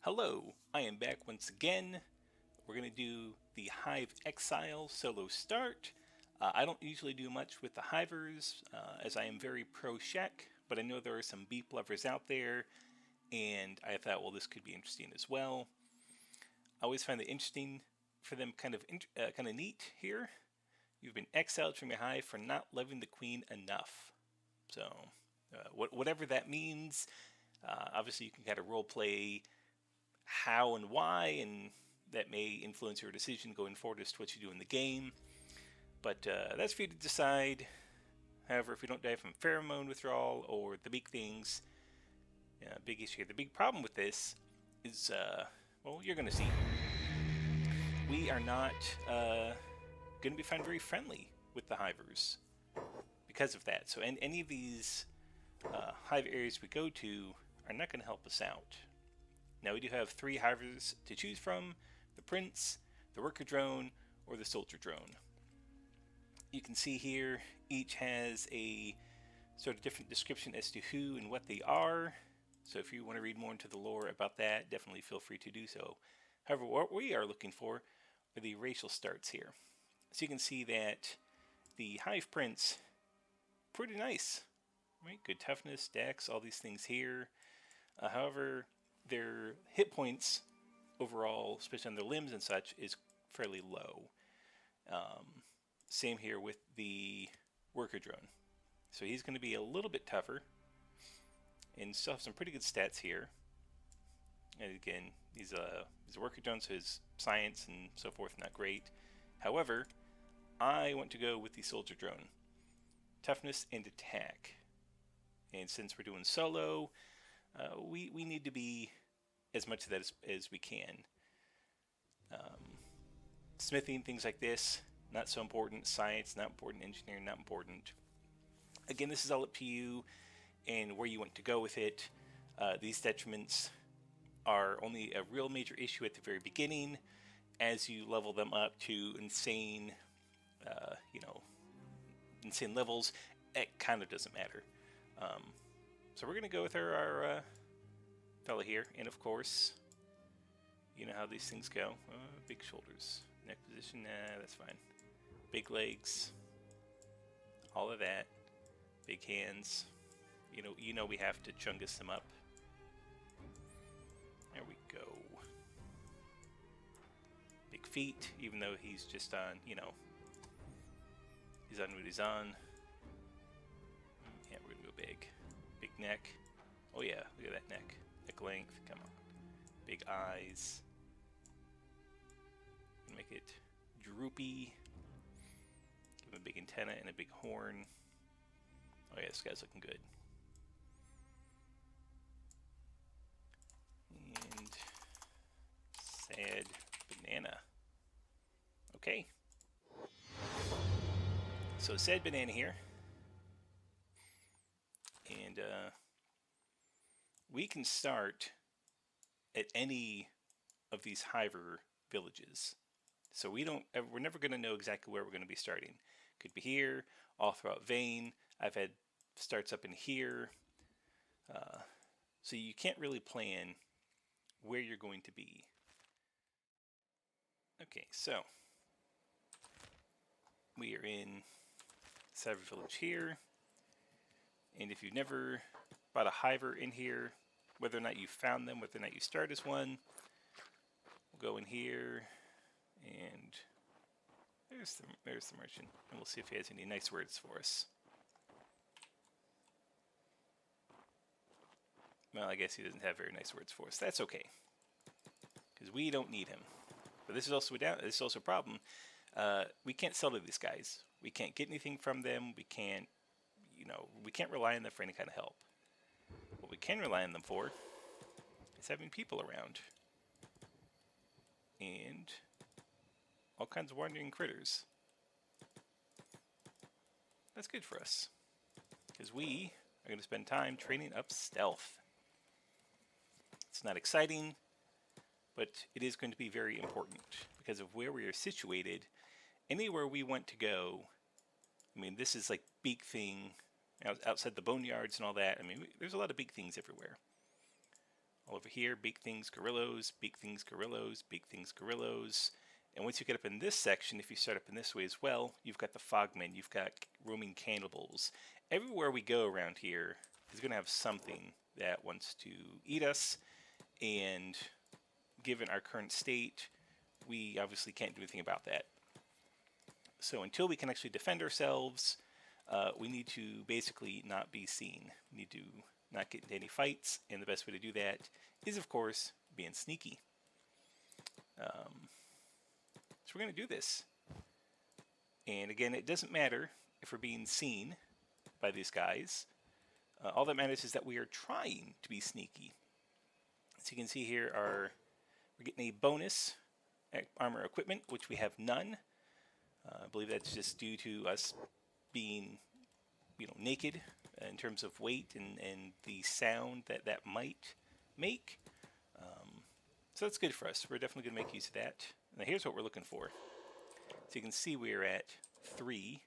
Hello, I am back once again. We're going to do the Hive Exile solo start. I don't usually do much with the Hivers, as I am very pro-Shek, but I know there are some beep lovers out there, and I thought, well, this could be interesting as well. I always find it interesting for them kind of neat here. You've been exiled from your hive for not loving the queen enough. So, whatever that means, obviously you can kind of role play how and why, and that may influence your decision going forward as to what you do in the game. But that's for you to decide. However, if you don't die from pheromone withdrawal or the big things, big issue here. The big problem with this is, well, you're going to see. We are not going to be found very friendly with the Hivers because of that. So any of these hive areas we go to are not going to help us out. Now we do have 3 Hivers to choose from: the Prince, the Worker Drone, or the Soldier Drone. You can see here each has a sort of different description as to who and what they are. So if you want to read more into the lore about that, definitely feel free to do so. However, what we are looking for are the racial starts here. So you can see that the Hive Prince, pretty nice, right? Good toughness, dex, all these things here. However, their hit points overall, especially on their limbs and such, is fairly low. Same here with the Worker Drone. So he's going to be a little bit tougher and still have some pretty good stats here. And again, he's a Worker Drone, so his science and so forth not great. However, I want to go with the Soldier Drone. Toughness and attack. And since we're doing solo, we need to be as much of that as we can. Smithing, things like this, not so important. Science, not important. Engineering, not important. Again, this is all up to you and where you want to go with it. These detriments are only a real major issue at the very beginning. As you level them up to insane, insane levels, it kind of doesn't matter. So we're going to go with our fella here, and of course, you know how these things go. Big shoulders, neck position, nah, that's fine. Big legs, all of that. Big hands. You know we have to chungus them up. There we go. Big feet, even though he's just on, he's on what he's on. Yeah, we're gonna go big. Big neck. Oh yeah, look at that neck. Neck length, come on. Big eyes. Make it droopy. Give him a big antenna and a big horn. Oh yeah, this guy's looking good. And sad banana. Okay. So sad banana here. And we can start at any of these Hiver villages. So we're never going to know exactly where we're going to be starting. Could be here, all throughout Vane. I've had starts up in here. So you can't really plan where you're going to be. Okay, so we are in Cyber Village here. And if you've never bought a Hiver in here, whether or not you found them, whether or not you start as one, we'll go in here, and there's the merchant, and we'll see if he has any nice words for us. Well, I guess he doesn't have very nice words for us. That's okay, because we don't need him. But this is also a problem. We can't sell to these guys. We can't get anything from them. We can't, we can't rely on them for any kind of help. What we can rely on them for is having people around. And all kinds of wandering critters. That's good for us, because we are going to spend time training up stealth. It's not exciting, but it is going to be very important because of where we are situated. Anywhere we want to go, I mean, this is like big thing outside the boneyards and all that. I mean, there's a lot of big things everywhere. All over here, big things, gorillos, big things, gorillos, big things, gorillos. And once you get up in this section, if you start up in this way as well, you've got the Fogmen, you've got roaming cannibals. Everywhere we go around here is going to have something that wants to eat us, and given our current state, we obviously can't do anything about that. So until we can actually defend ourselves, we need to basically not be seen. We need to not get into any fights, and the best way to do that is, of course, being sneaky. So we're going to do this. And again, it doesn't matter if we're being seen by these guys. All that matters is that we are trying to be sneaky. As you can see here, we're getting a bonus armor equipment, which we have none. I believe that's just due to us being, naked in terms of weight and the sound that might make. So that's good for us. We're definitely going to make use of that. Now here's what we're looking for. So you can see we're at 3.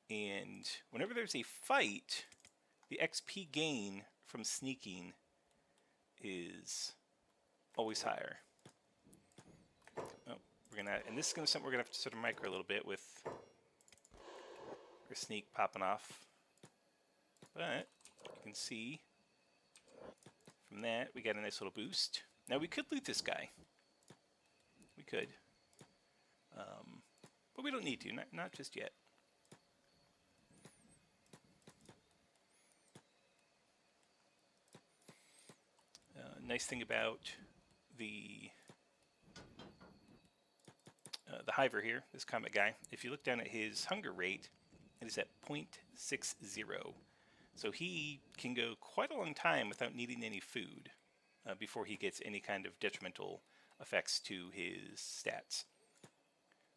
And whenever there's a fight, the XP gain from sneaking is always higher. Oh, and this is something we're gonna have to sort of micro a little bit with our sneak popping off. But you can see from that we got a nice little boost. Now we could loot this guy. We could, but we don't need to. Not just yet. Nice thing about the Hiver here, this comet guy, if you look down at his hunger rate, it is at 0.60. So he can go quite a long time without needing any food before he gets any kind of detrimental effects to his stats.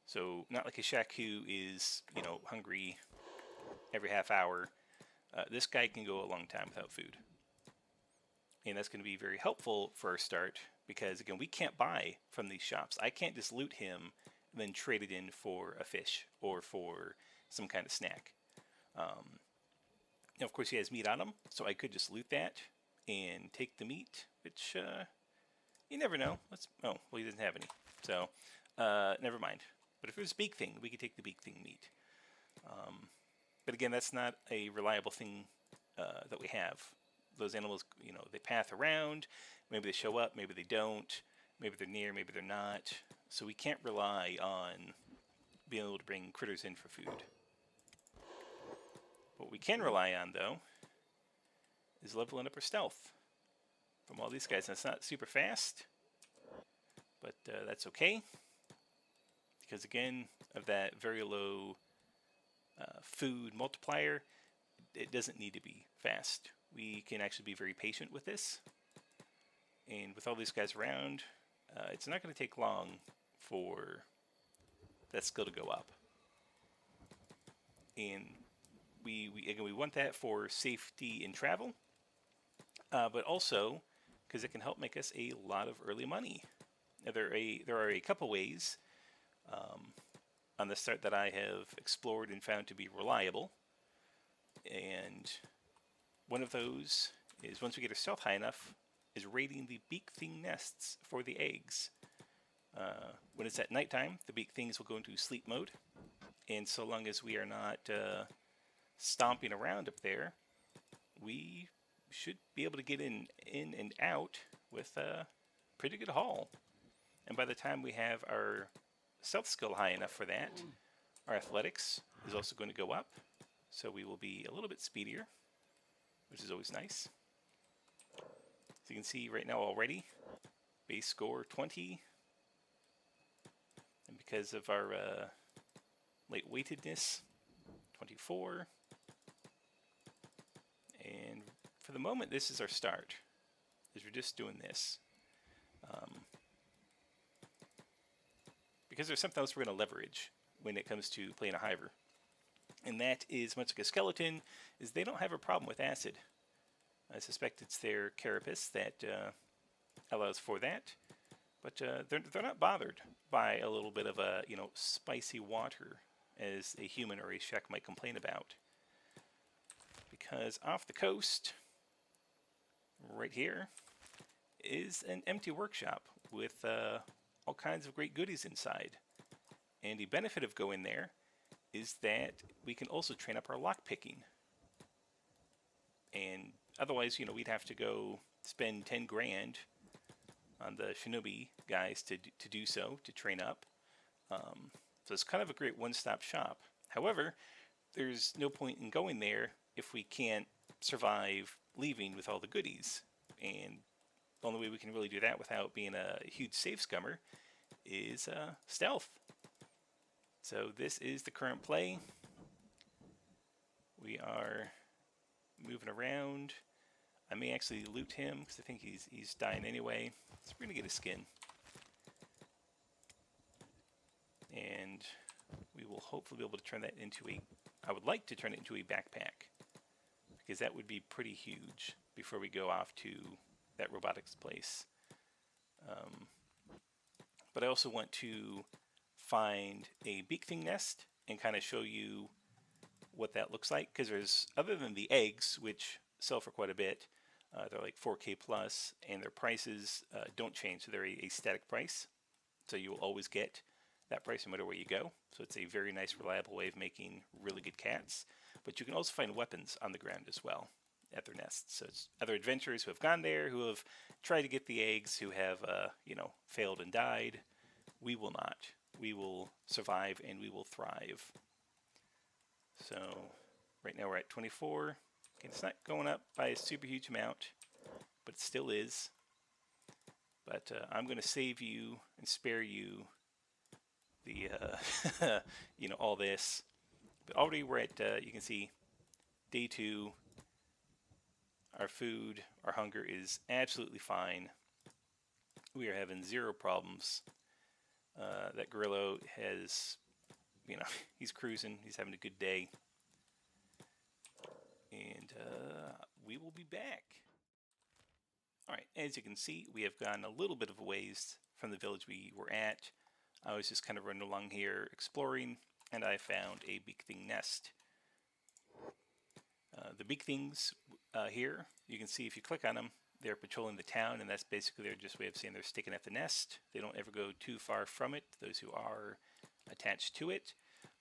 So not like a Shaq who is, hungry every half hour. This guy can go a long time without food. And that's going to be very helpful for our start because, again, we can't buy from these shops. I can't just loot him and then trade it in for a fish or for some kind of snack. Of course, he has meat on him, so I could just loot that and take the meat, which you never know. He doesn't have any, so never mind. But if it was a big thing, we could take the big thing meat. But again, that's not a reliable thing that we have. Those animals, they path around. Maybe they show up, maybe they don't. Maybe they're near, maybe they're not. So we can't rely on being able to bring critters in for food. What we can rely on, though, is leveling up our stealth from all these guys. And it's not super fast, but that's okay. Because, again, of that very low food multiplier, it doesn't need to be fast. We can actually be very patient with this. And with all these guys around, it's not going to take long for that skill to go up. And we want that for safety in travel, but also because it can help make us a lot of early money. Now, there are a couple ways on the start that I have explored and found to be reliable. And one of those is, once we get our stealth high enough, is raiding the beak thing nests for the eggs. When it's at nighttime, the beak things will go into sleep mode, and so long as we are not stomping around up there, we should be able to get in and out with a pretty good haul. And by the time we have our stealth skill high enough for that, our athletics is also going to go up, so we will be a little bit speedier, which is always nice. So you can see right now already, base score 20. And because of our late-weightedness, 24. And for the moment, this is our start, is we're just doing this. Because there's something else we're going to leverage when it comes to playing a Hiver. And that is, much like a skeleton, is they don't have a problem with acid. I suspect it's their carapace that allows for that. But they're not bothered by a little bit of a, spicy water, as a human or a Shek might complain about. Because off the coast, right here, is an empty workshop with all kinds of great goodies inside. And the benefit of going there is that we can also train up our lockpicking. And otherwise, you know, we'd have to go spend 10 grand on the shinobi guys to do so, to train up. So it's kind of a great one-stop shop. However, there's no point in going there if we can't survive leaving with all the goodies. And the only way we can really do that without being a huge safe scummer is stealth. So this is the current play. We are moving around. I may actually loot him because I think he's dying anyway. So we're gonna get a skin. And we will hopefully be able to turn that into a, I would like to turn it into a backpack, because that would be pretty huge before we go off to that robotics place. But I also want to find a beak thing nest and kind of show you what that looks like, because there's, other than the eggs, which sell for quite a bit, they're like 4K plus, and their prices don't change, so they're a static price. So you will always get that price no matter where you go. So it's a very nice, reliable way of making really good cats. But you can also find weapons on the ground as well at their nests. So it's other adventurers who have gone there, who have tried to get the eggs, who have, you know, failed and died. We will not. We will survive and we will thrive. So right now we're at 24. Okay, it's not going up by a super huge amount, but it still is. But I'm going to save you and spare you the, you know, all this. But already we're at, you can see, day 2. Our food, our hunger is absolutely fine. We are having zero problems. That Grillo has, you know, he's cruising. He's having a good day. And we will be back. All right, as you can see, we have gone a little bit of a ways from the village we were at. I was just kind of running along here exploring, and I found a beak thing nest. The beak things here, you can see if you click on them, they're patrolling the town, and that's basically their just way of saying they're sticking at the nest. They don't ever go too far from it, those who are attached to it.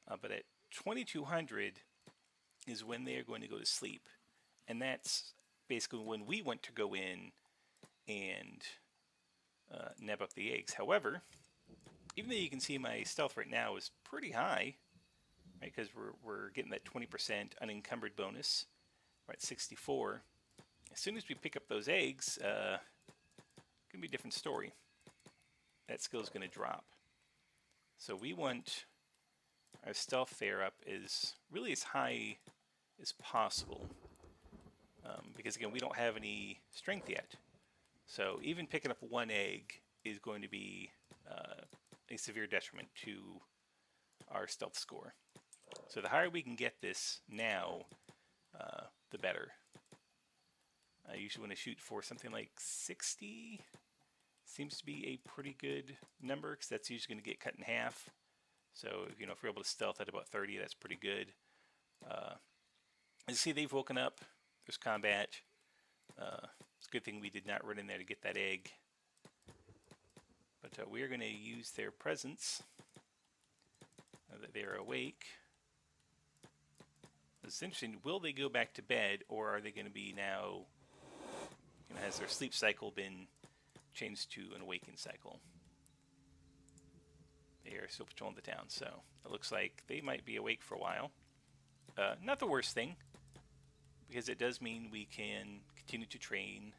But at 2200 is when they are going to go to sleep. And that's basically when we want to go in and nab up the eggs. However, even though you can see my stealth right now is pretty high, right, because we're getting that 20% unencumbered bonus. We're at 64. As soon as we pick up those eggs, it's going to be a different story. That skill is going to drop. So we want our stealth there up is really as high as possible. Because again, we don't have any strength yet. So even picking up one egg is going to be a severe detriment to our stealth score. So the higher we can get this now, the better. I usually want to shoot for something like 60. Seems to be a pretty good number, because that's usually going to get cut in half. So, you know, if we're able to stealth at about 30, that's pretty good. As you see, they've woken up. There's combat. It's a good thing we did not run in there to get that egg. But we are going to use their presence, that they are awake. It's interesting, will they go back to bed, or are they going to be now, you know, has their sleep cycle been changed to an awaken cycle? They are still patrolling the town, so it looks like they might be awake for a while. Not the worst thing, because it does mean we can continue to train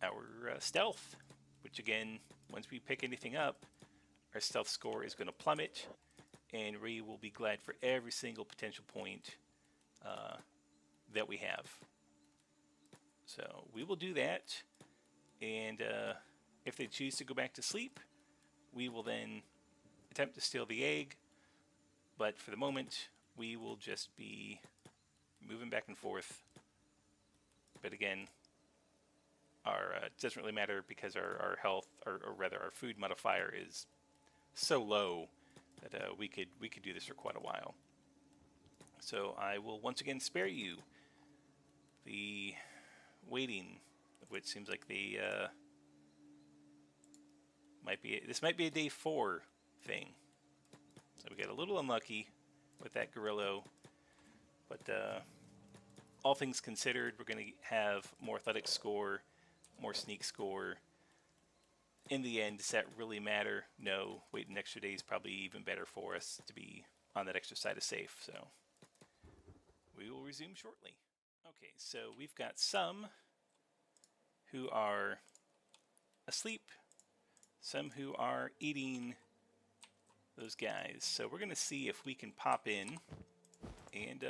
our stealth, which again, once we pick anything up, our stealth score is going to plummet, and we will be glad for every single potential point that we have. So we will do that, and if they choose to go back to sleep, we will then attempt to steal the egg, but for the moment we will just be moving back and forth. But again, it doesn't really matter, because our health, or rather our food modifier, is so low that we could do this for quite a while. So I will once again spare you the waiting, which seems like they This might be a day 4 thing. So we got a little unlucky with that Gorillo, but all things considered, we're going to have more athletic score, more sneak score. In the end, does that really matter? No. Waiting an extra day is probably even better for us to be on that extra side of safe. So we will resume shortly. Okay, so we've got some who are asleep, some who are eating those guys. So we're going to see if we can pop in and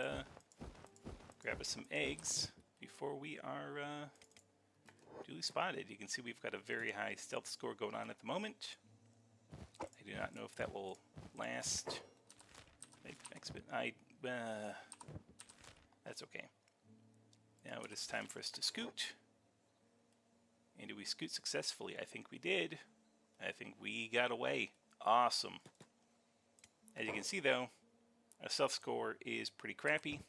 grab us some eggs before we are duly spotted. You can see we've got a very high stealth score going on at the moment. I do not know if that will last. That's okay. Now it is time for us to scoot. And did we scoot successfully? I think we did. I think we got away. Awesome. As you can see though, our stealth score is pretty crappy.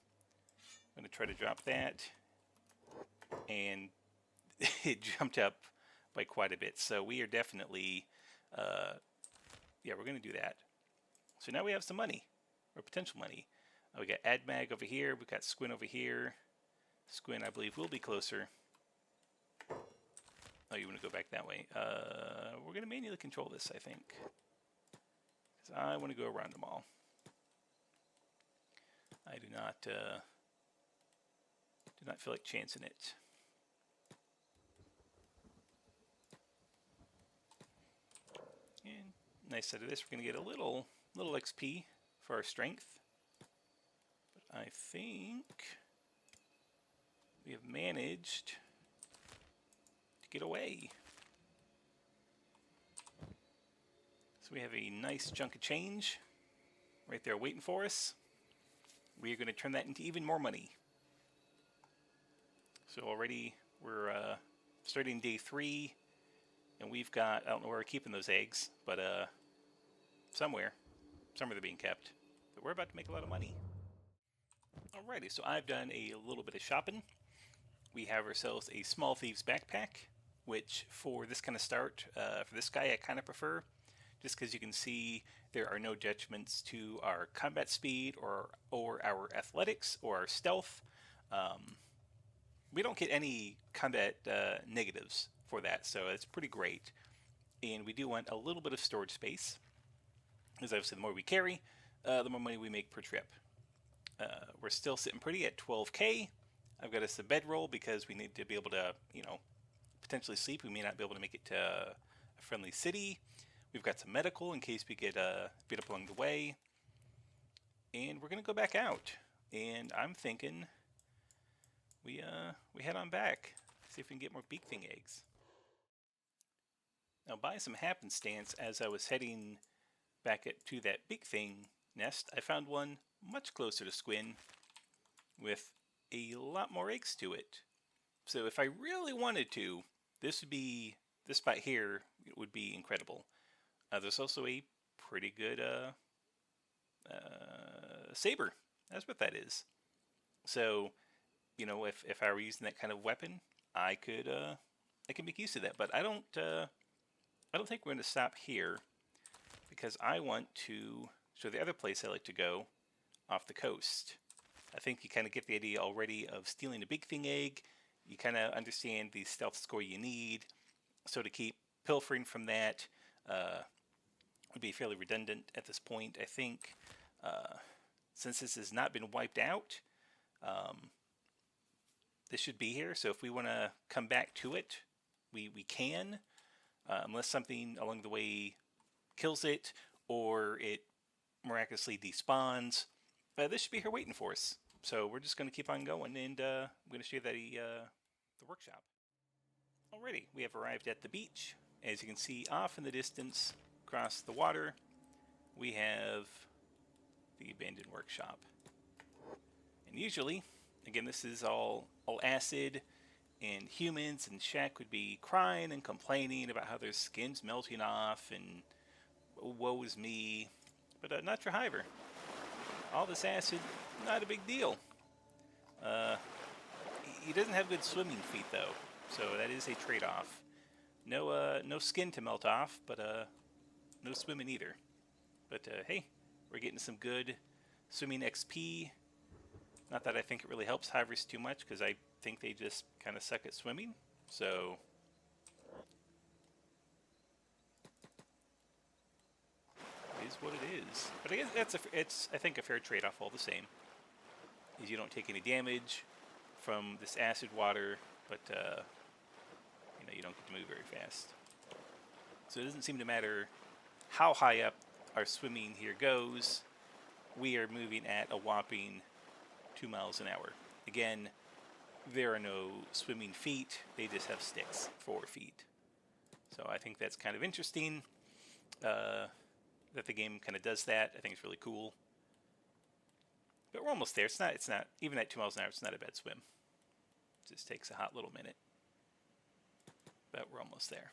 I'm going to try to drop that. And it jumped up by quite a bit. So we are definitely, yeah, we're going to do that. So now we have some money, or potential money. We got AdMag over here. We got Squin over here. Squin, I believe, will be closer. Oh, you want to go back that way? We're going to manually control this, I think, because I want to go around them all. I do not feel like chancing it. And nice side of this, we're going to get a little XP for our strength. But I think we have managed to get away. So we have a nice chunk of change right there waiting for us. We are going to turn that into even more money. So already we're starting day 3. And we've got, I don't know where we're keeping those eggs, but somewhere they're being kept. But we're about to make a lot of money. Alrighty, so I've done a little bit of shopping. We have ourselves a small thieves backpack, which for this kind of start, for this guy I kind of prefer, just because you can see there are no detriments to our combat speed or our athletics or our stealth. We don't get any combat negatives for that, so it's pretty great. And we do want a little bit of storage space, because obviously the more we carry, the more money we make per trip. We're still sitting pretty at 12k. I've got us a bedroll because we need to be able to, potentially sleep. We may not be able to make it to a friendly city. We've got some medical in case we get beat up along the way. And we're going to go back out. And I'm thinking we head on back, see if we can get more big thing eggs. Now, by some happenstance, as I was heading back to that big thing nest, I found one much closer to Squin with a lot more eggs to it. So if I really wanted to, this spot here would be incredible. There's also a pretty good saber. That's what that is. So, if I were using that kind of weapon, I could make use of that. But I don't think we're going to stop here, because I want to show the other place I like to go off the coast. I think you kind of get the idea already of stealing a big thing egg. You kind of understand the stealth score you need. So to keep pilfering from that would be fairly redundant at this point. I think since this has not been wiped out, this should be here. So if we want to come back to it, we can. Unless something along the way kills it or it miraculously despawns. This should be here waiting for us. So we're just going to keep on going, and I'm going to show you the workshop. Alrighty, we have arrived at the beach. As you can see off in the distance, across the water, we have the abandoned workshop. And usually, again, this is all acid, and humans and Shaq would be crying and complaining about how their skin's melting off and woe is me. But not for Hiver. All this acid, not a big deal. He doesn't have good swimming feet though, so that is a trade-off. No skin to melt off, but no swimming either. But hey, we're getting some good swimming XP. Not that I think it really helps Hivers too much, because I think they just kind of suck at swimming. So it is what it is. But I guess it's I think a fair trade-off all the same. Is you don't take any damage from this acid water, but you don't get to move very fast. So it doesn't seem to matter how high up our swimming here goes. We are moving at a whopping 2 miles an hour. Again, there are no swimming feet, they just have sticks for feet. So I think that's kind of interesting that the game kind of does that. I think it's really cool. But we're almost there. It's not even at 2 miles an hour, it's not a bad swim. It just takes a hot little minute. But we're almost there.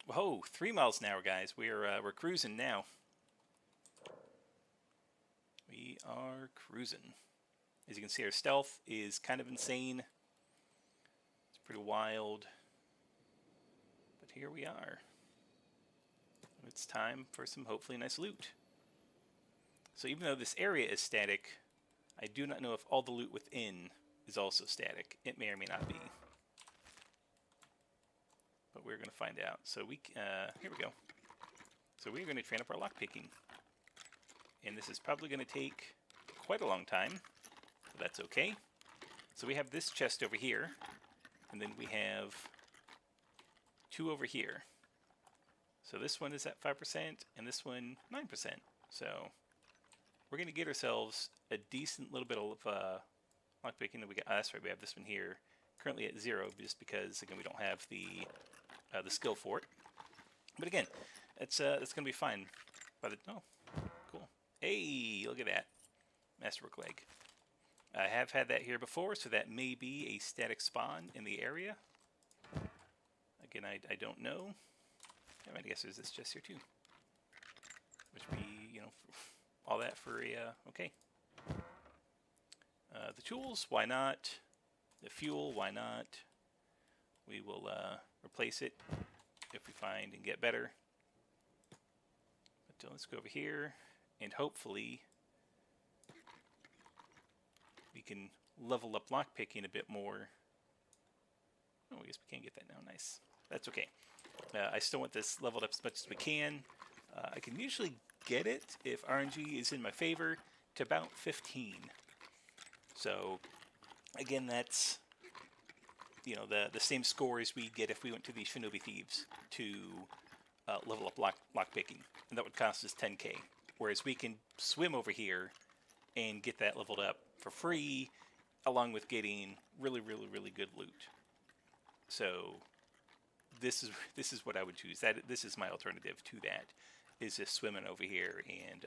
Whoa, 3 miles an hour, guys. We're cruising now. We are cruising. As you can see, our stealth is kind of insane. It's pretty wild. But here we are. It's time for some hopefully nice loot. So even though this area is static, I do not know if all the loot within is also static. It may or may not be. But we're going to find out. So here we go. So we're going to train up our lockpicking. And this is probably going to take quite a long time. But that's okay. So we have this chest over here. And then we have 2 over here. So this one is at 5%, and this one 9%. So we're going to get ourselves a decent little bit of lockpicking. That's right, we have this one here currently at 0, just because again we don't have the skill for it. But again, that's going to be fine. Oh, cool. Hey, look at that, masterwork leg. I have had that here before, so that may be a static spawn in the area. Again, I don't know. I guess there's this chest here too, which would be, all that for a, okay. The tools, why not? The fuel, why not? We will replace it if we find and get better. But let's go over here, and hopefully we can level up lockpicking a bit more. Oh, I guess we can get that now. Nice. That's okay. I still want this leveled up as much as we can. I can usually get it, if RNG is in my favor, to about 15. So, again, that's the same score as we get if we went to the Shinobi Thieves to level up lockpicking, and that would cost us 10k. Whereas we can swim over here and get that leveled up for free, along with getting really, really, really good loot. So this is what I would choose. This is my alternative to that, is just swimming over here and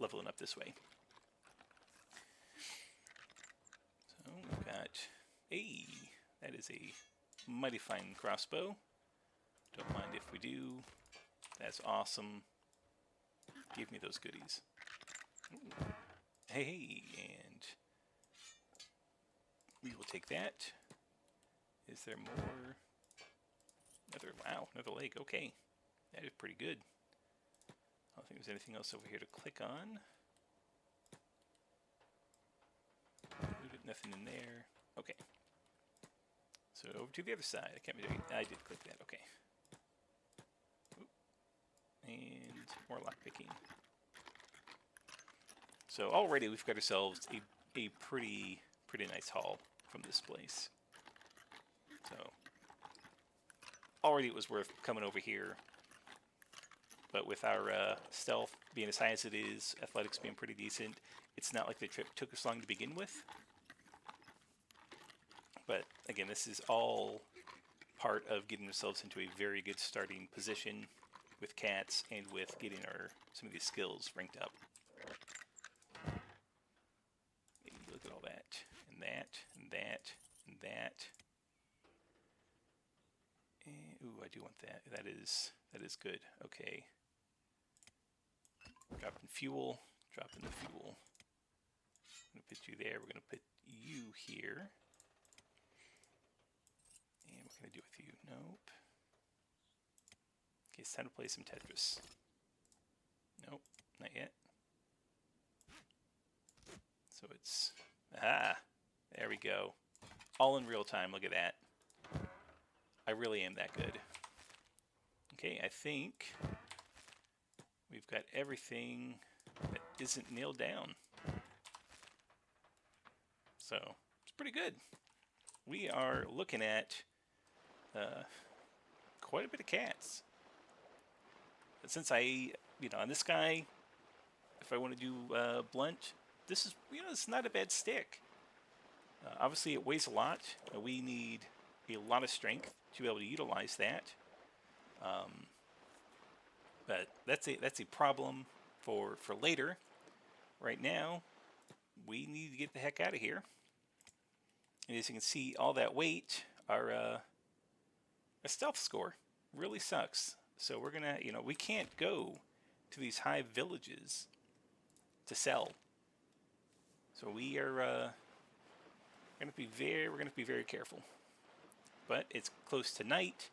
leveling up this way. So we've got that is a mighty fine crossbow. Don't mind if we do. That's awesome. Give me those goodies. Ooh. Hey, and we will take that. Is there more? Another leg. Okay, that is pretty good. I don't think there's anything else over here to click on. Nothing in there. Okay. So over to the other side. I did click that. Okay. Oop. And more lockpicking. So already we've got ourselves a pretty nice haul from this place. So already it was worth coming over here. But with our stealth being as high as it is, athletics being pretty decent, it's not like the trip took us long to begin with. But again, this is all part of getting ourselves into a very good starting position with cats and with getting some of these skills ranked up. Maybe look at all that, and that, and that, and that. And, ooh, I do want that. That is good. Okay. Dropping fuel. Dropping the fuel. I'm going to put you there. We're going to put you here. And we'll What can I do with you? Nope. Okay, it's time to play some Tetris. Nope, not yet. So it's... Ah! There we go. All in real time, look at that. I really am that good. Okay, I think we've got everything that isn't nailed down. So, it's pretty good. We are looking at quite a bit of cats. But since on this guy, if I want to do blunt, this is, it's not a bad stick. Obviously, it weighs a lot. We need a lot of strength to be able to utilize that. But that's a problem for later. Right now, we need to get the heck out of here. And as you can see, all that weight, our stealth score really sucks. So we're gonna, we can't go to these high villages to sell. So we are we're gonna be very careful. But it's close to night,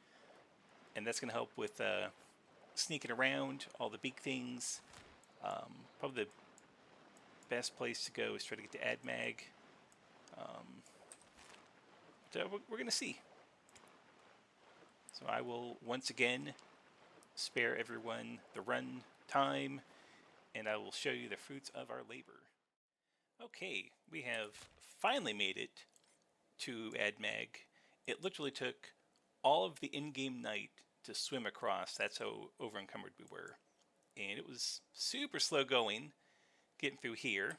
and that's gonna help with sneaking around all the big things. Probably the best place to go is try to get to AdMag. So we're gonna see. So I will once again spare everyone the run time, and I will show you the fruits of our labor. Okay, we have finally made it to AdMag. It literally took all of the in-game night to swim across. That's how over-encumbered we were. And it was super slow going, getting through here.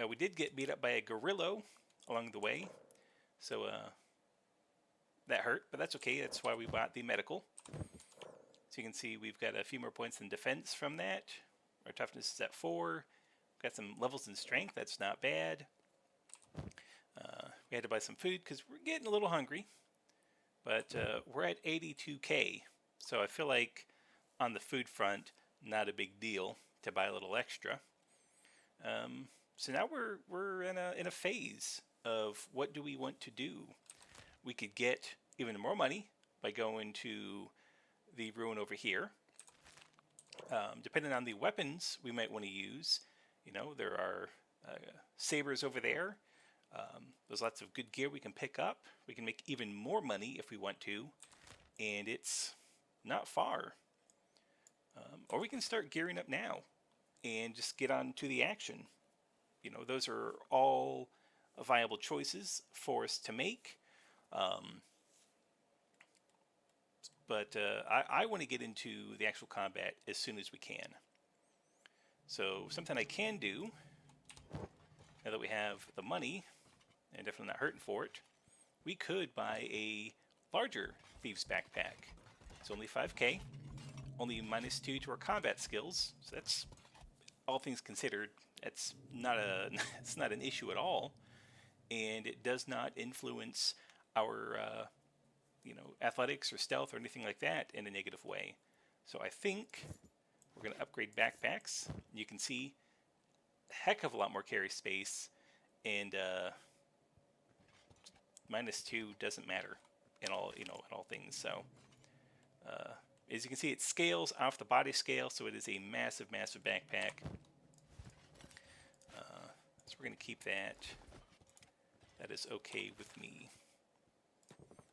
We did get beat up by a gorilla along the way. So that hurt, but that's okay. That's why we bought the medical. So you can see we've got a few more points in defense from that. Our toughness is at 4. We've got some levels in strength. That's not bad. We had to buy some food because we're getting a little hungry. But we're at 82k. So I feel like on the food front, not a big deal to buy a little extra. So now we're in a phase of what do we want to do. We could get even more money by going to the ruin over here. Depending on the weapons we might want to use, there are sabers over there. There's lots of good gear we can pick up. We can make even more money if we want to, and it's not far. Or we can start gearing up now and just get on to the action. Those are all viable choices for us to make. But I want to get into the actual combat as soon as we can. So something I can do, now that we have the money, and definitely not hurting for it, we could buy a larger Thieves Backpack. It's only 5k, only -2 to our combat skills, so that's, all things considered, it's not an issue at all, and it does not influence our athletics or stealth or anything like that in a negative way. So I think we're going to upgrade backpacks. You can see a heck of a lot more carry space, and -2 doesn't matter in all things. So as you can see, it scales off the body scale, so it is a massive backpack. So we're going to keep that. That is okay with me.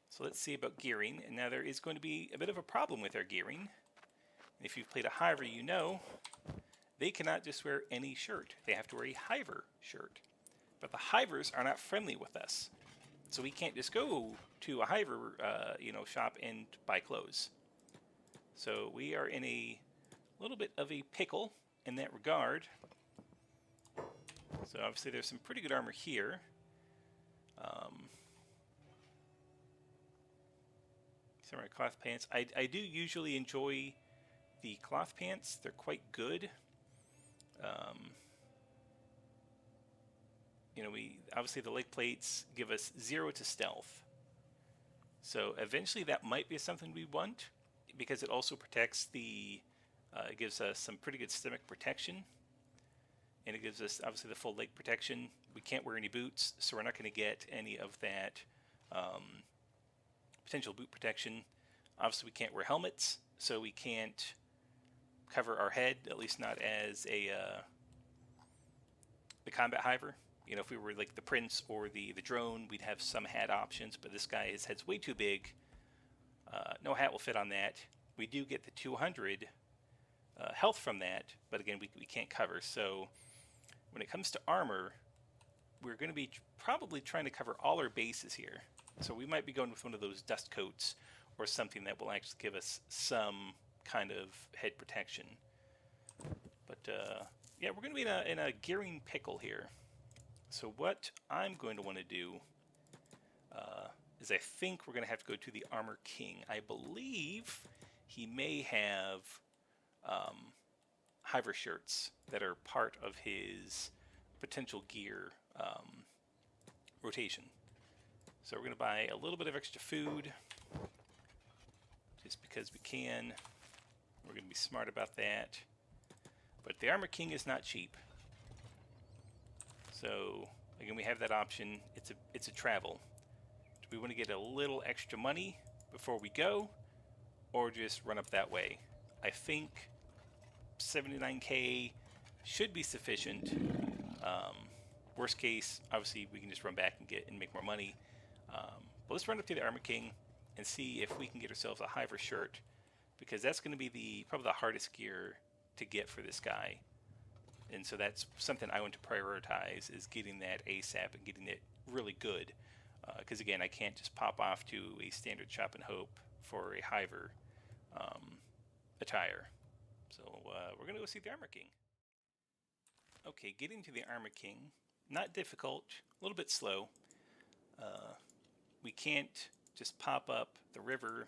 So let's see about gearing. And now there is going to be a bit of a problem with our gearing. And if you've played a Hiver, they cannot just wear any shirt. They have to wear a Hiver shirt. But the Hivers are not friendly with us. So we can't just go to a Hiver shop and buy clothes. So we are in a little bit of a pickle in that regard. So obviously there's some pretty good armor here. Samurai cloth pants. I do usually enjoy the cloth pants. They're quite good. Obviously the leg plates give us 0 to stealth. So eventually that might be something we want, because it also protects it gives us some pretty good stomach protection. And it gives us obviously the full leg protection. We can't wear any boots, so we're not going to get any of that potential boot protection. Obviously, we can't wear helmets, so we can't cover our head, at least not as the combat Hiver. You know, if we were like the Prince or the drone, we'd have some hat options, but this guy, his head's way too big. No hat will fit on that. We do get the 200 health from that, but again, we can't cover. So when it comes to armor, we're going to be probably trying to cover all our bases here. So we might be going with one of those dust coats or something that will actually give us some kind of head protection. But yeah, we're going to be in a gearing pickle here. So what I'm going to want to do is I think we're going to have to go to the Armor King. I believe he may have Hiver shirts that are part of his potential gear rotation. So we're going to buy a little bit of extra food just because we can. We're going to be smart about that. But the Armor King is not cheap. So again, we have that option. It's a travel. Do we want to get a little extra money before we go, or just run up that way? I think 79k should be sufficient. Worst case, obviously, we can just run back and make more money. But let's run up to the Armor King and see if we can get ourselves a Hiver shirt, because that's going to be probably the hardest gear to get for this guy. And so that's something I want to prioritize, is getting that ASAP and getting it really good. Because again, I can't just pop off to a standard shop and hope for a Hiver attire. So we're going to go see the Armor King. Okay, getting to the Armor King, not difficult, a little bit slow. We can't just pop up the river.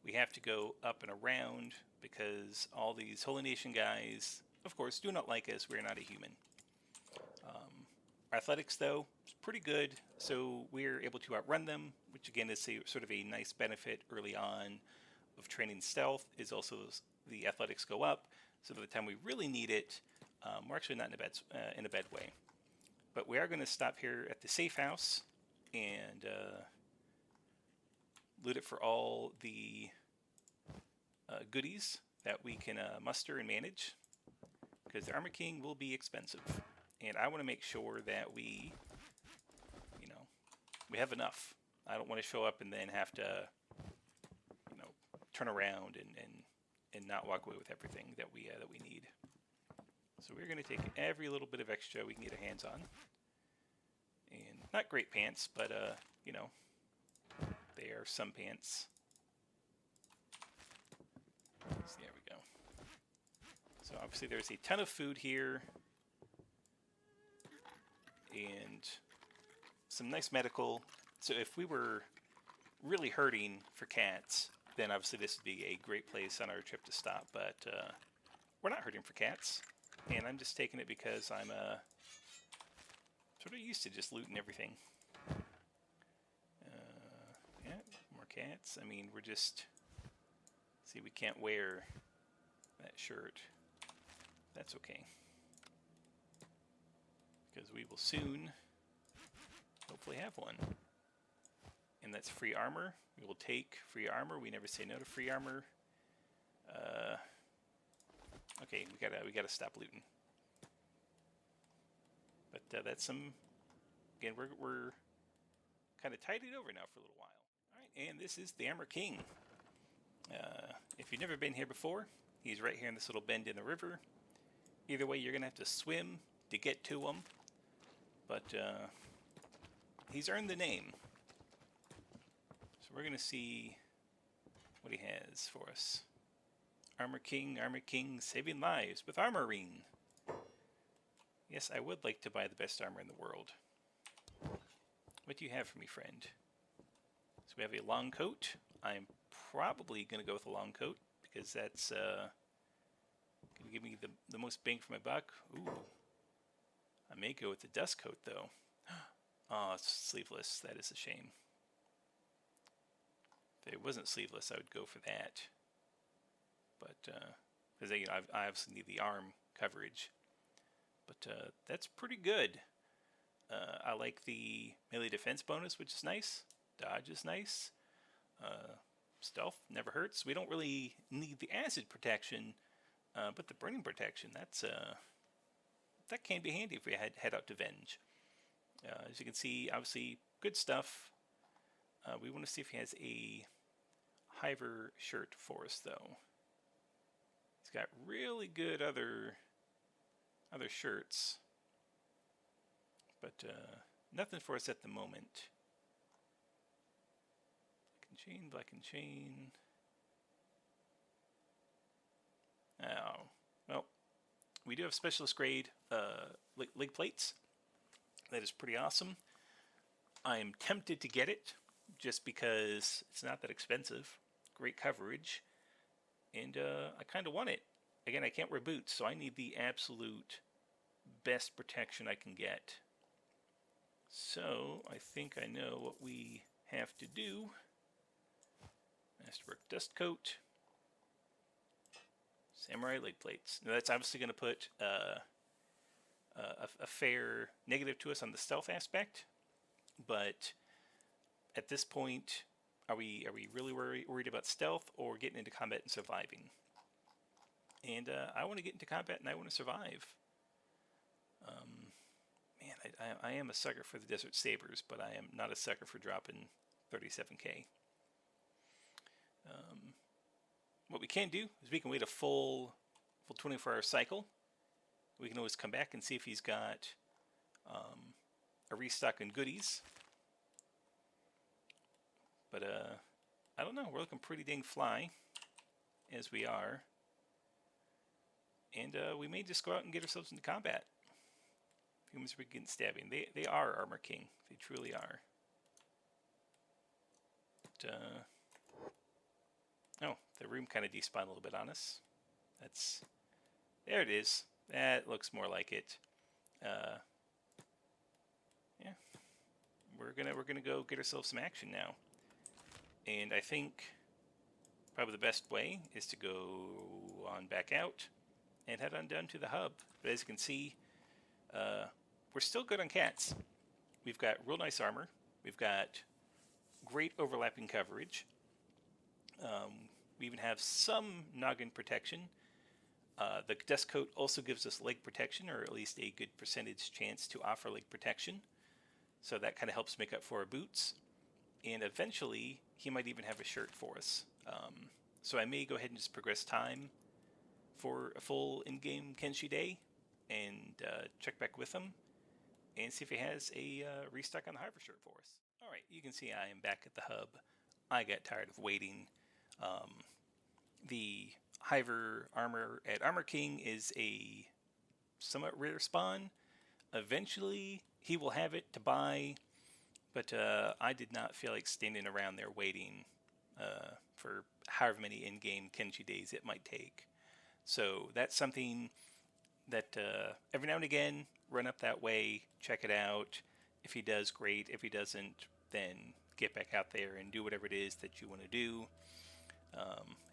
We have to go up and around because all these Holy Nation guys, of course, do not like us. We're not a human. Our athletics, though, is pretty good, so we're able to outrun them, which again is sort of a nice benefit early on of training stealth, is also the athletics go up, so by the time we really need it, we're actually not in a bad way. But we are going to stop here at the safe house and loot it for all the goodies that we can muster and manage, because the Armor King will be expensive, and I want to make sure that we have enough. I don't want to show up and then have to turn around and not walk away with everything that we need. So we're going to take every little bit of extra we can get our hands on, and not great pants, but they are some pants. So there we go. So obviously there's a ton of food here, and some nice medical. So if we were really hurting for cats, then obviously this would be a great place on our trip to stop, but we're not hurting for cats, and I'm just taking it because I'm sort of used to just looting everything. Yeah, more cats. I mean, we're just... See, we can't wear that shirt. That's okay, because we will soon hopefully have one. And that's free armor. We will take free armor. We never say no to free armor. Okay, we gotta stop looting. But that's some. Again, we're kind of tidied over now for a little while. All right, and this is the Armor King. If you've never been here before, he's right here in this little bend in the river. Either way, you're gonna have to swim to get to him, but he's earned the name. So we're gonna see what he has for us. Armor King, saving lives with Armorine. Yes, I would like to buy the best armor in the world. What do you have for me, friend? So we have a long coat. I'm probably going to go with a long coat because that's going to give me the most bang for my buck. Ooh. I may go with the dust coat, though. Oh, it's sleeveless. That is a shame. If it wasn't sleeveless, I would go for that. But, because I obviously need the arm coverage. But that's pretty good. I like the melee defense bonus, which is nice. Dodge is nice. Stealth never hurts. We don't really need the acid protection, but the burning protection, that can be handy if we head out to Venge. As you can see, obviously, good stuff. We want to see if he has a Hiver shirt for us, though. He's got really good other shirts, but nothing for us at the moment. Black and chain. Oh, well, we do have specialist grade leg plates. That is pretty awesome. I am tempted to get it just because it's not that expensive. Great coverage. And I kind of want it. Again, I can't wear boots, so I need the absolute best protection I can get. So I think I know what we have to do. Masterwork dust coat. Samurai leg plates. Now that's obviously going to put a fair negative to us on the stealth aspect, but at this point, are we really worried about stealth or getting into combat and surviving? And I want to get into combat and I want to survive. Man, I am a sucker for the Desert Sabers, but I am not a sucker for dropping 37k. What we can do is we can wait a full 24-hour cycle. We can always come back and see if he's got a restock in goodies. But I don't know. We're looking pretty dang fly as we are. And we may just go out and get ourselves into combat. Humans begin stabbing. They are Armor King. They truly are. But, oh, the room kind of despawned a little bit on us. There it is. That looks more like it. Yeah, we're gonna go get ourselves some action now. And I think probably the best way is to go on back out and head on down to the hub. But as you can see, we're still good on cats. We've got real nice armor. We've got great overlapping coverage. We even have some noggin protection. The dust coat also gives us leg protection, or at least a good percentage chance to offer leg protection. So that kind of helps make up for our boots. And eventually, he might even have a shirt for us. So I may go ahead and just progress time for a full in-game Kenshi day and check back with him and see if he has a restock on the Hiver shirt for us. All right, you can see I am back at the hub. I got tired of waiting. The Hiver armor at Armor King is a somewhat rare spawn. Eventually, he will have it to buy, but I did not feel like standing around there waiting for however many in-game Kenshi days it might take. So that's something that every now and again, run up that way, check it out. If he does, great. If he doesn't, then get back out there and do whatever it is that you want to do.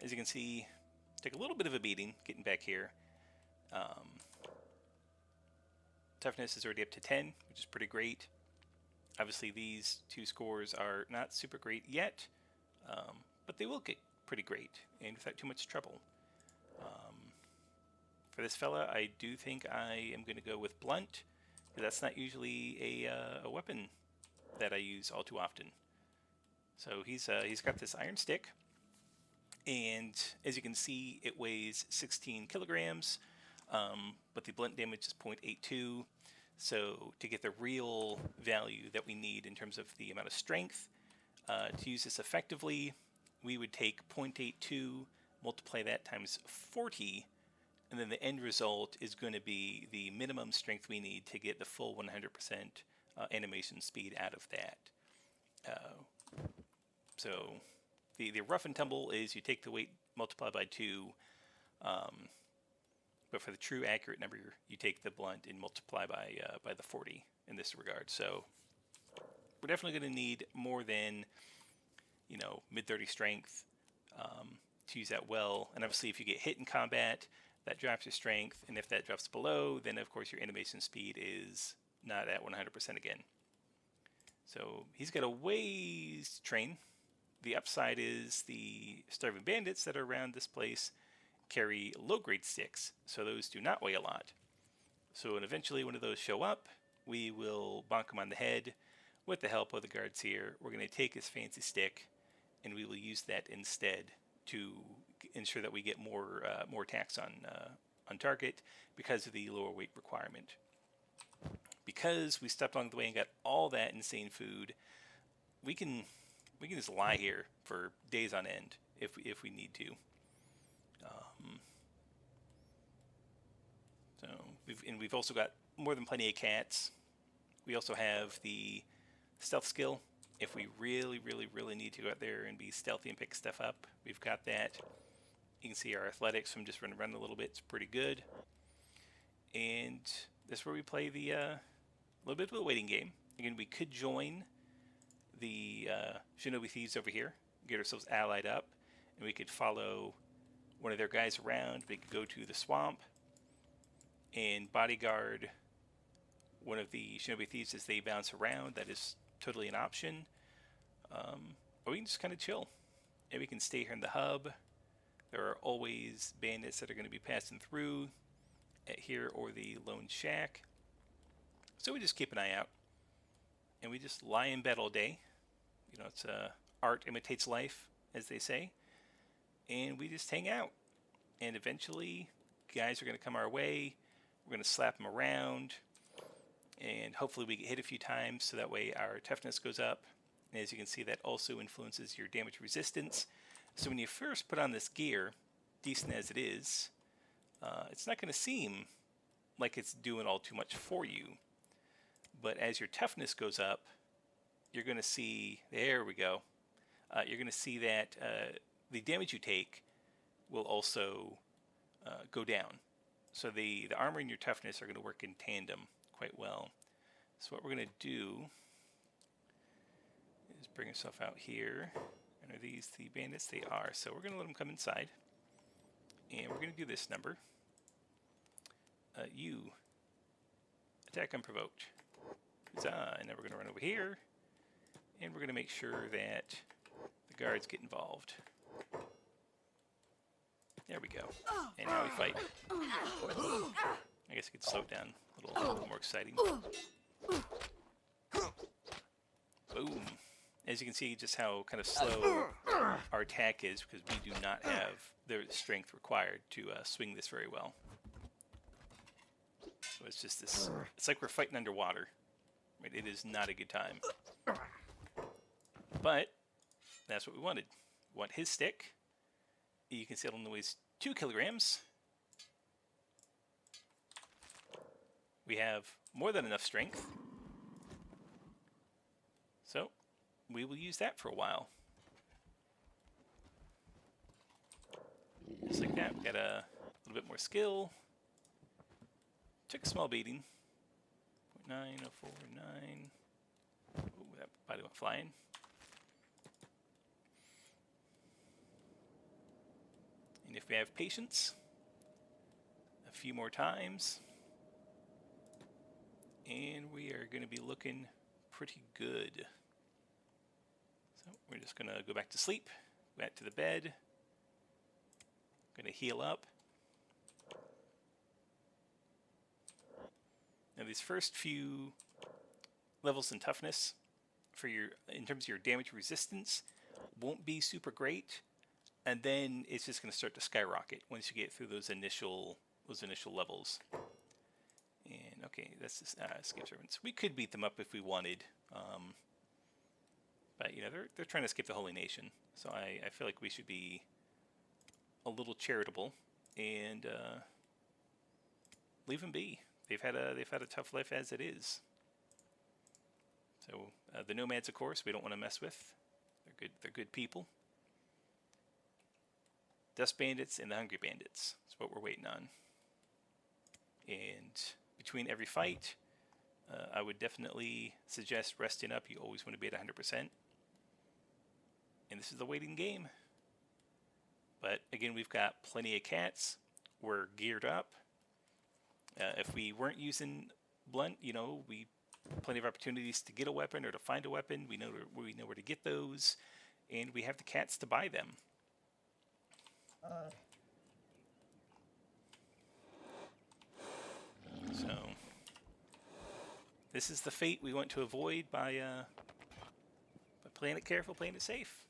As you can see, take a little bit of a beating getting back here. Toughness is already up to 10, which is pretty great. Obviously, these two scores are not super great yet, but they will get pretty great and without too much trouble. For this fella, I do think I am going to go with blunt, but that's not usually a weapon that I use all too often. So he's got this iron stick, and as you can see, it weighs 16 kilograms, but the blunt damage is 0.82. So to get the real value that we need in terms of the amount of strength, to use this effectively, we would take 0.82, multiply that times 40, and then the end result is going to be the minimum strength we need to get the full 100% animation speed out of that. So the rough and tumble is you take the weight, multiply by 2, but for the true accurate number, you take the blunt and multiply by the 40 in this regard. So we're definitely going to need more than, mid-30 strength to use that well. And obviously, if you get hit in combat, that drops your strength. And if that drops below, then of course your animation speed is not at 100% again. So he's got a ways to train. The upside is the starving bandits that are around this place carry low-grade sticks, so those do not weigh a lot. So when eventually one of those show up, we will bonk him on the head with the help of the guards here. We're going to take his fancy stick, and we will use that instead to ensure that we get more attacks on target because of the lower weight requirement. Because we stepped along the way and got all that insane food, we can just lie here for days on end if we need to. We've also got more than plenty of cats. We also have the stealth skill. If we really need to go out there and be stealthy and pick stuff up, we've got that. You can see our athletics from just running around a little bit. It's pretty good. And this is where we play the little bit of a waiting game. Again, we could join the Shinobi Thieves over here, get ourselves allied up, and we could follow one of their guys around. We could go to the swamp and bodyguard one of the Shinobi Thieves as they bounce around. That is totally an option. Or we can just kind of chill. And we can stay here in the hub. There are always bandits that are going to be passing through at here or the lone shack. So we just keep an eye out. And we just lie in bed all day. You know, it's art imitates life, as they say. And we just hang out. And eventually, guys are going to come our way. We're going to slap them around. And hopefully we get hit a few times so that way our toughness goes up. And as you can see, that also influences your damage resistance. So when you first put on this gear, decent as it is, it's not going to seem like it's doing all too much for you. But as your toughness goes up, you're going to see, there we go, you're going to see that the damage you take will also go down. So the armor and your toughness are going to work in tandem quite well. So what we're going to do is bring ourselves out here. And are these the bandits? They are. So we're going to let them come inside. And we're going to do this number. You attack unprovoked. Huzzah. And then we're going to run over here. And we're going to make sure that the guards get involved. There we go. And now we fight. I guess I could slow it down a little more exciting. Boom. As you can see just how kind of slow our attack is because we do not have the strength required to swing this very well. So it's just this, it's like we're fighting underwater. Right? It is not a good time. But that's what we wanted. We want his stick. You can see it only weighs 2 kilograms. We have more than enough strength. So we will use that for a while. Just like that. We got a little bit more skill. Took a small beating. 0.9, 0.4, 9. Ooh, that body went flying. And if we have patience, a few more times, and we are going to be looking pretty good. So we're just going to go back to sleep, back to the bed. Going to heal up. Now these first few levels in toughness for in terms of your damage resistance won't be super great, and then it's just going to start to skyrocket once you get through those initial levels. And okay, that's just escape servants. We could beat them up if we wanted, but you know they're trying to escape the Holy Nation, so I feel like we should be a little charitable and leave them be. They've had a tough life as it is. So the nomads, of course, we don't want to mess with. They're good people. Dust bandits and the hungry bandits is what we're waiting on. And between every fight, I would definitely suggest resting up. You always want to be at 100%. And this is the waiting game. But again, we've got plenty of cats. We're geared up. If we weren't using blunt, you know, plenty of opportunities to get a weapon or to find a weapon. We know where to get those. and we have the cats to buy them. So this is the fate we want to avoid by playing it careful, playing it safe.